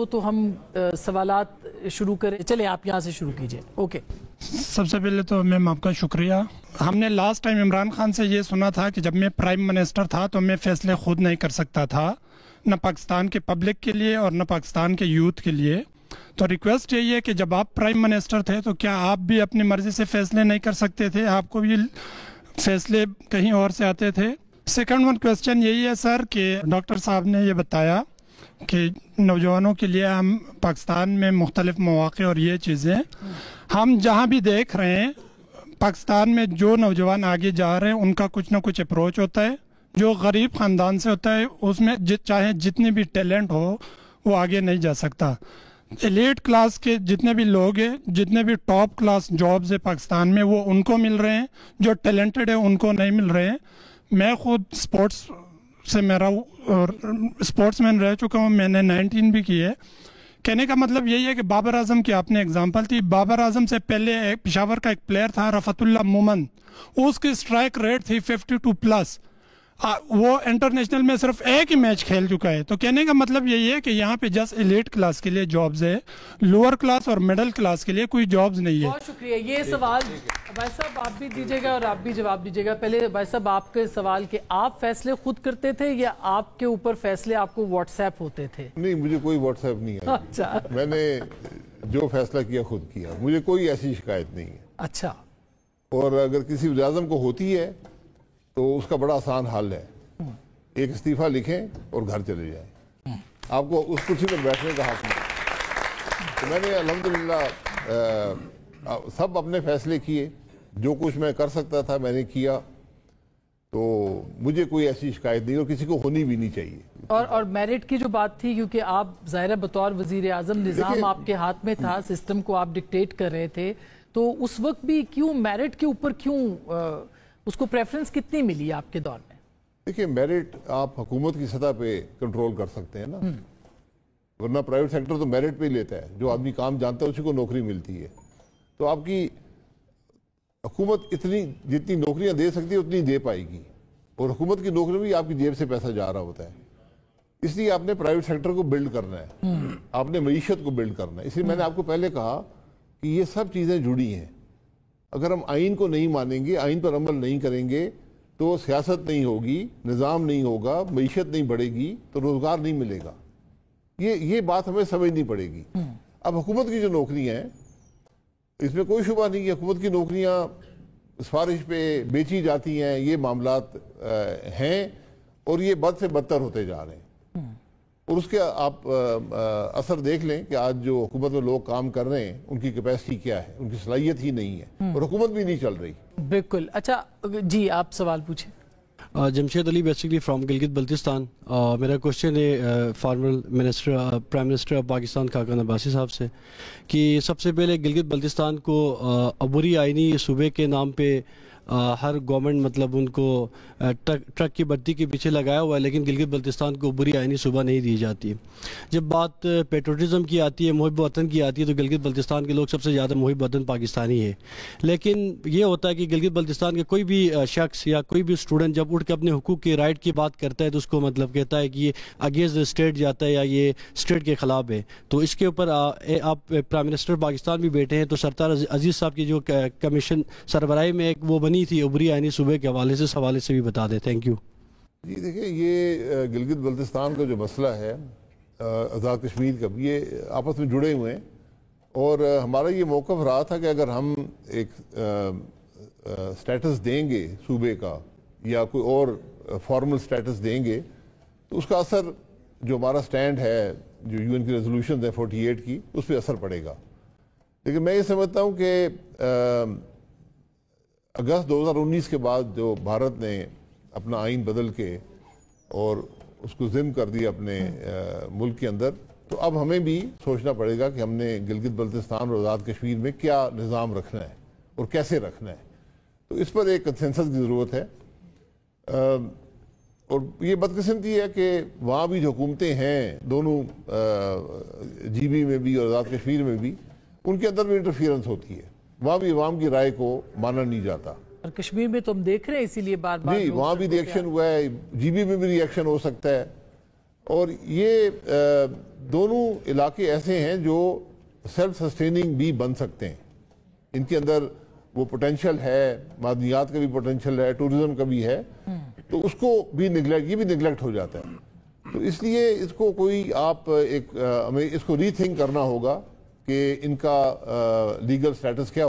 تو ہم سوالات شروع کریں. چلیں آپ یہاں سے شروع کیجئے. اوکے. سب سے پہلے تو میم آپ کا شکریہ. ہم نے لاسٹ ٹائم عمران خان سے یہ سنا تھا کہ جب میں پرائم منسٹر تھا تو میں فیصلے خود نہیں کر سکتا تھا، نہ پاکستان کے پبلک کے لیے اور نہ پاکستان کے یوتھ کے لیے. تو ریکویسٹ یہی ہے کہ جب آپ پرائم منسٹر تھے تو کیا آپ بھی اپنی مرضی سے فیصلے نہیں کر سکتے تھے؟ آپ کو بھی فیصلے کہیں اور سے آتے تھے. سیکنڈ ون کویسچن یہی ہے سر کہ ڈاکٹر صاحب نے یہ بتایا کہ نوجوانوں کے لیے ہم پاکستان میں مختلف مواقع اور یہ چیزیں ہم جہاں بھی دیکھ رہے ہیں پاکستان میں جو نوجوان آگے جا رہے ہیں ان کا کچھ نہ کچھ اپروچ ہوتا ہے. جو غریب خاندان سے ہوتا ہے اس میں چاہے جتنی بھی ٹیلنٹ ہو وہ آگے نہیں جا سکتا. ایلیٹ کلاس کے جتنے بھی لوگ ہیں، جتنے بھی ٹاپ کلاس جابز ہیں پاکستان میں، وہ ان کو مل رہے ہیں، جو ٹیلنٹڈ ہیں ان کو نہیں مل رہے ہیں. میں خود سپورٹس سے میرا سپورٹس مین رہ چکا ہوں، میں نے 19 بھی کی ہے. کہنے کا مطلب یہی ہے کہ بابر اعظم کی آپ نے اگزامپل تھی. بابر اعظم سے پہلے پشاور کا ایک پلیئر تھا رفعت اللہ مومن، اس کی اسٹرائک ریٹ تھی 52+. وہ انٹرنیشنل میں صرف ایک ہی میچ کھیل چکا ہے. تو کہنے کا مطلب یہی ہے کہ یہاں پہ جسٹ ایلیٹ کلاس کے لیے جابز ہے، لوور کلاس اور مڈل کلاس کے لیے کوئی جابز نہیں ہے. بہت شکریہ. یہ سوال بھائی صاحب آپ بھی دیجیے گا اور آپ بھی جواب دیجیے گا. پہلے بھائی صاحب آپ کے سوال کہ آپ فیصلے خود کرتے تھے یا آپ کے اوپر فیصلے آپ کو واٹس ایپ ہوتے تھے؟ نہیں، مجھے کوئی واٹس ایپ نہیں ہے. اچھا، میں نے جو فیصلہ کیا خود کیا، مجھے کوئی ایسی شکایت نہیں ہے. اچھا. اور اگر کسی وزیر اعظم کو ہوتی ہے تو اس کا بڑا آسان حل ہے، ایک استعفیٰ لکھیں اور گھر چلے جائیں. آپ کو اس کرسی پر بیٹھنے کا حق نہیں. تو میں نے الحمدللہ سب اپنے فیصلے کیے، جو کچھ میں کر سکتا تھا میں نے کیا. تو مجھے کوئی ایسی شکایت نہیں اور کسی کو ہونی بھی نہیں چاہیے. اور میرٹ کی جو بات تھی، کیونکہ آپ ظاہرہ بطور وزیر اعظم نظام آپ کے ہاتھ میں تھا، سسٹم کو آپ ڈکٹیٹ کر رہے تھے، تو اس وقت بھی کیوں میرٹ کے اوپر کیوں اس کو پریفرنس کتنی ملی آپ کے دور میں؟ دیکھیں، میرٹ آپ حکومت کی سطح پہ کنٹرول کر سکتے ہیں نا، ورنہ پرائیویٹ سیکٹر تو میرٹ پہ ہی لیتا ہے. جو آدمی کام جانتا ہے اسی کو نوکری ملتی ہے. تو آپ کی حکومت جتنی نوکریاں دے سکتی ہے اتنی دے پائے گی، اور حکومت کی نوکری بھی آپ کی جیب سے پیسہ جا رہا ہوتا ہے. اس لیے آپ نے پرائیویٹ سیکٹر کو بلڈ کرنا ہے، آپ نے معیشت کو بلڈ کرنا ہے. اس لیے میں نے آپ کو پہلے کہا کہ یہ سب چیزیں جڑی ہیں. اگر ہم آئین کو نہیں مانیں گے، آئین پر عمل نہیں کریں گے تو سیاست نہیں ہوگی، نظام نہیں ہوگا، معیشت نہیں بڑھے گی تو روزگار نہیں ملے گا. یہ بات ہمیں سمجھنی پڑے گی. اب حکومت کی جو نوکریاں ہیں اس میں کوئی شبہ نہیں کہ حکومت کی نوکریاں سفارش پہ بیچی جاتی ہیں، یہ معاملات ہیں اور یہ بد سے بدتر ہوتے جا رہے ہیں. اور اس کے آپ اثر دیکھ لیں کہ آج جو حکومت میں لوگ کام کر رہے ہیں ان کی کیپیسٹی کیا ہے، ان کی صلاحیت ہی نہیں ہے اور حکومت بھی نہیں چل رہی. بالکل. اچھا جی آپ سوال پوچھیں. جمشید علی بیسکلی فرام گلگت بلتستان. میرا کوشچن ہے farmer minister prime minister of Pakistan Khaqan Abbasi صاحب سے کہ سب سے پہلے گلگت بلتستان کو عبوری آئینی صوبے کے نام پہ ہر گورنمنٹ مطلب ان کو ٹرک کی بھرتی کے پیچھے لگایا ہوا ہے، لیکن گلگت بلتستان کو عبوری آئینی صوبہ نہیں دی جاتی. جب بات پیٹریوٹزم کی آتی ہے، محب وطن کی آتی ہے، تو گلگت بلتستان کے لوگ سب سے زیادہ محب وطن پاکستانی ہے. لیکن یہ ہوتا ہے کہ گلگت بلتستان کے کوئی بھی شخص یا کوئی بھی اسٹوڈنٹ جب اٹھ کے اپنے حقوق کے رائٹ کی بات کرتا ہے تو اس کو مطلب کہتا ہے کہ یہ اگینسٹ اسٹیٹ جاتا ہے یا یہ اسٹیٹ کے خلاف ہے. تو اس کے اوپر آپ پرائم منسٹر پاکستان بھی بیٹھے ہیں، تو سرتار عزیز صاحب کی جو کمیشن سربراہی میں ایک وہ بنی تھی عبوری آئینی صوبے کے حوالے سے، اس حوالے سے بھی بتا دیں. Thank you. جی دیکھیں، یہ گلگت بلتستان کا جو مسئلہ ہے آزاد کشمیر کا، یہ آپس میں جڑے ہوئے ہیں. اور ہمارا یہ موقف رہا تھا کہ اگر ہم ایک سٹیٹس دیں گے صوبے کا یا کوئی اور فارمل سٹیٹس دیں گے تو اس کا اثر، جو ہمارا سٹینڈ ہے، جو یو این کی ریزولوشن ہے 48 کی، اس پہ اثر پڑے گا. لیکن میں یہ سمجھتا ہوں کہ اگست 2019 کے بعد جو بھارت نے اپنا آئین بدل کے اور اس کو ضم کر دیا اپنے ملک کے اندر، تو اب ہمیں بھی سوچنا پڑے گا کہ ہم نے گلگت بلتستان اور آزاد کشمیر میں کیا نظام رکھنا ہے اور کیسے رکھنا ہے. تو اس پر ایک کنسنسس کی ضرورت ہے. اور یہ بدقسمتی ہے کہ وہاں بھی جو حکومتیں ہیں دونوں جی بی میں بھی اور آزاد کشمیر میں بھی، ان کے اندر بھی انٹرفیئرنس ہوتی ہے. وہاں بھی عوام کی رائے کو مانا نہیں جاتا. اور کشمیر میں تو ہم دیکھ رہے ہیں، اسی لیے بار بار نہیں، وہاں بھی ری ایکشن ہوا ہے، جی بی میں بھی ری ایکشن ہو سکتا ہے. اور یہ دونوں علاقے ایسے ہیں جو سیلف سسٹیننگ بھی بن سکتے ہیں. ان کے اندر وہ پوٹینشیل ہے, معدنیات کا بھی پوٹینشیل ہے, ٹورزم کا بھی ہے, تو اس کو بھی یہ بھی نگلیکٹ ہو جاتا ہے. تو اس لیے اس کو کوئی ہمیں اس کو ری تھنک کرنا ہوگا کہ ان کا لیگل سٹیٹس کیا